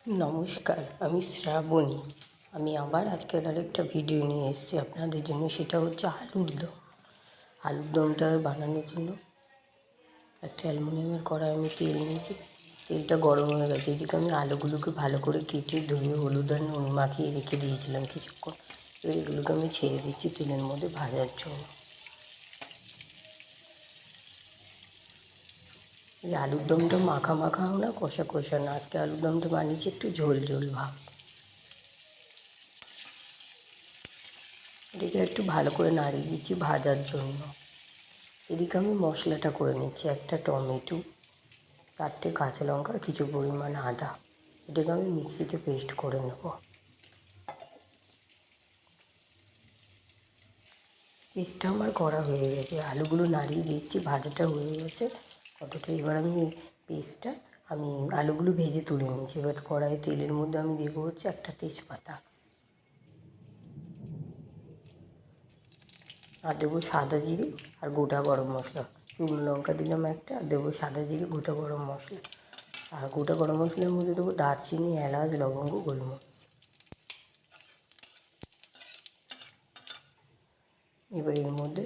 নমস্কার, আমি শ্রাবণী। আমি আবার আজকের আরেকটা ভিডিও নিয়ে এসেছি আপনাদের জন্য। সেটা হচ্ছে আলুর দম। আলুর দমটা বানানোর জন্য একটা অ্যালুমিনিয়ামের কড়াই আমি তেল নিয়েছি। তেলটা গরম হয়ে গেছে। এদিকে আমি আলুগুলোকে ভালো করে কেটে ধুয়ে হলুদ আর নুন মাখিয়ে রেখে দিয়েছিলাম কিছুক্ষণ। এবার এগুলোকে আমি ছেড়ে দিচ্ছি তেলের মধ্যে ভাজার জন্য। এই আলুর দমটা মাখা মাখাও না, কষা কষা না। আজকে আলুর দমটা বানিয়েছি একটু ঝোল ঝোল ভাব। এটাকে একটু ভালো করে নাড়িয়ে দিচ্ছি ভাজার জন্য। এদিকে আমি মশলাটা করে নিচ্ছি। একটা টমেটো, 4টে কাঁচা লঙ্কা, কিছু পরিমাণ আদা। এটাকে আমি মিক্সিতে পেস্ট করে নেব। পেস্টটা আমার করা হয়ে গেছে। আলুগুলো নাড়িয়ে দিচ্ছি, ভাজাটা হয়ে গেছে কতটা। এবার আমি পেস্টটা আলুগুলো ভেজে তুলে নিয়েছি। এবার কড়াই তেলের মধ্যে আমি দেবো হচ্ছে একটা তেজপাতা, আর দেবো সাদা জিরে আর গোটা গরম মশলা। শুকনো লঙ্কা দিলাম একটা, আর দেবো সাদা জিরে, গোটা গরম মশলা। আর গোটা গরম মশলার মধ্যে দেবো দারচিনি, এলাচ, লবঙ্গ, গোলমরিচ। এবার এর মধ্যে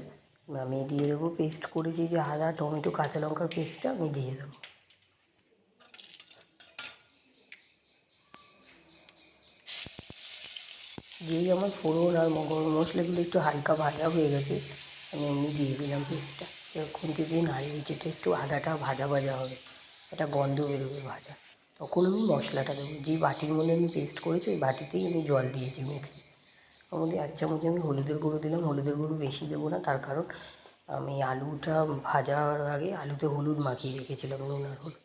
আমি দিয়ে দেবো পেস্ট করেছি যে আদা, টমেটো, কাঁচা লঙ্কার পেস্টটা আমি দিয়ে দেবো। যেই আমার ফোড়ন আর গরম মশলাগুলো একটু হালকা ভাজা হয়ে গেছে, আমি এমনি দিয়ে দিলাম পেস্টটা। এরকম দিয়ে নাড়িয়ে দিচ্ছি। একটু আদাটা ভাজা ভাজা হবে, একটা গন্ধ বেরোবে ভাজা। তখন আমি মশলাটা দেবো। যেই বাটির মধ্যে আমি পেস্ট করেছি ওই বাটিতেই আমি জল দিয়েছি মিক্সি। ওর মধ্যে 1 চামচ আমি হলুদের গুঁড়ো দিলাম। হলুদের গুঁড়ো বেশি দেবো না, তার কারণ আমি আলুটা ভাজার আগে আলুতে হলুদ মাখিয়ে রেখেছিলাম, নুন আর হলুদ।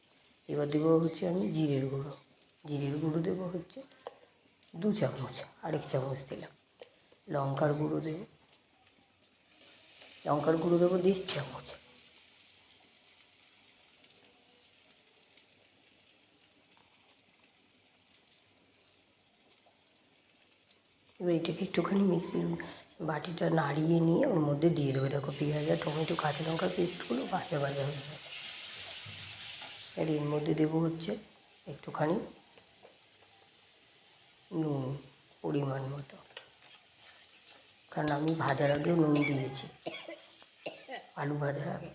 এবার দেবো হচ্ছে আমি জিরের গুঁড়ো। জিরের গুঁড়ো দেবো হচ্ছে 2 চামচ, 1 চামচ দিলাম। লঙ্কার গুঁড়ো দেবো, লঙ্কার গুঁড়ো দেবো 1.5 চামচ। এবার এটাকে একটুখানি মিক্সির বাটিটা নাড়িয়ে নিয়ে ওর মধ্যে দিয়ে দেবো। দেখো পেঁয়াজ আর টমেটো, কাঁচা লঙ্কার পেস্টগুলো ভাজা ভাজা হয়ে গেছে। আর এর মধ্যে দেবো হচ্ছে একটুখানি নুন, পরিমাণ মতো, কারণ আমি ভাজার আগেও নুন দিয়েছি, আলু ভাজার আগে।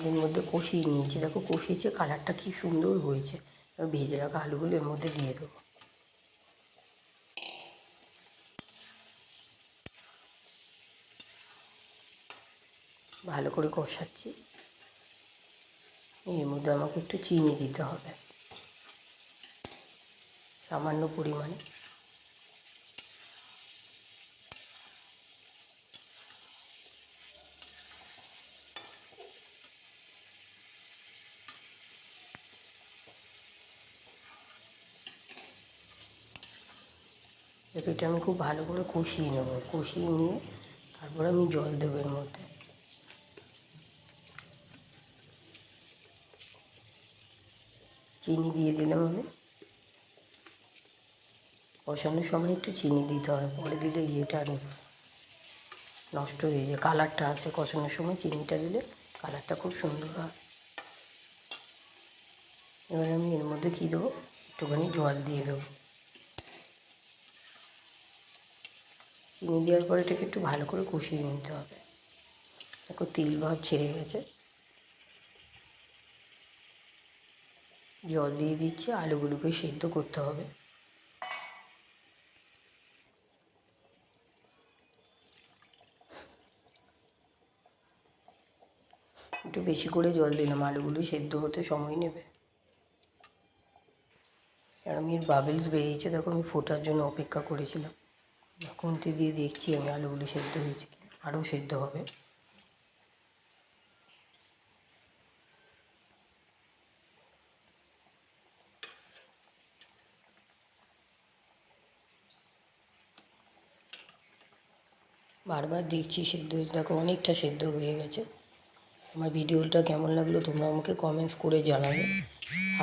এর মধ্যে কষিয়ে নিয়েছি। দেখো কষিয়েছে, কালারটা কী সুন্দর হয়েছে। এবার ভেজে রাখা আলুগুলো এর মধ্যে দিয়ে দেবো। ভালো করে কষাচ্ছি। এর মধ্যে আমাকে একটু চিনি দিতে হবে, সামান্য পরিমাণে। এটা আমি খুব ভালো করে কষিয়ে নেবো। কষিয়ে নিয়ে তারপরে আমি জল দেবো এর মধ্যে। চিনি দিয়ে দিলাম আমি। কষানোর সময় একটু চিনি দিতে হয়, পরে দিলে ইয়েটা নষ্ট হয়ে যায়, কালারটা আসে। কষানোর সময় চিনিটা দিলে কালারটা খুব সুন্দর হয়। এবার আমি এর মধ্যে কী দেবো, একটুখানি জল দিয়ে দেবো। চিনি দেওয়ার পর এটাকে একটু ভালো করে কষিয়ে নিতে হবে। দেখো তেল ভাব ছেড়ে গেছে। জল দিয়ে দিচ্ছি, আলুগুলোকে সেদ্ধ করতে হবে। একটু বেশি করে জল দিলাম, আলুগুলো সেদ্ধ হতে সময় নেবে। আর আমি এর বাবেলস বেরিয়েছে, দেখো আমি ফোটার জন্য অপেক্ষা করেছিলাম। খুন্তি দিয়ে দেখছি আমি আলুগুলো সেদ্ধ হয়েছে কি, আরও সেদ্ধ হবে। বারবার দেখছি সেদ্ধ হয়েছে। দেখো অনেকটা সেদ্ধ হয়ে গেছে। আমার ভিডিওটা কেমন লাগলো তোমরা আমাকে কমেন্টস করে জানাবে।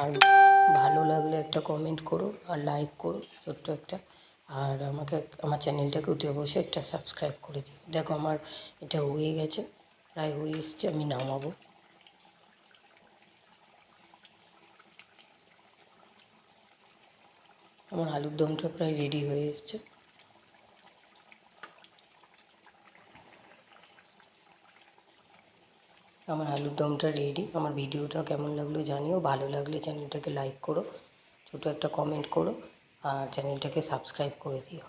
আর ভালো লাগলে একটা কমেন্ট করো আর লাইক করো ছোট্ট একটা। আর আমার চ্যানেলটাকে অতি অবশ্যই একটা সাবস্ক্রাইব করে দিও। দেখো আমার এটা হয়ে গেছে, প্রায় হয়ে এসছে। আমি নামাবো। আমার আলুর দমটা প্রায় রেডি হয়ে এসছে। আমার আলুর দমটা রেডি। আমার ভিডিওটা কেমন লাগলো জানিও। ভালো লাগলে চ্যানেলটাকে লাইক করো, ছোটো একটা কমেন্ট করো, আর চ্যানেলটাকে সাবস্ক্রাইব করে দিও।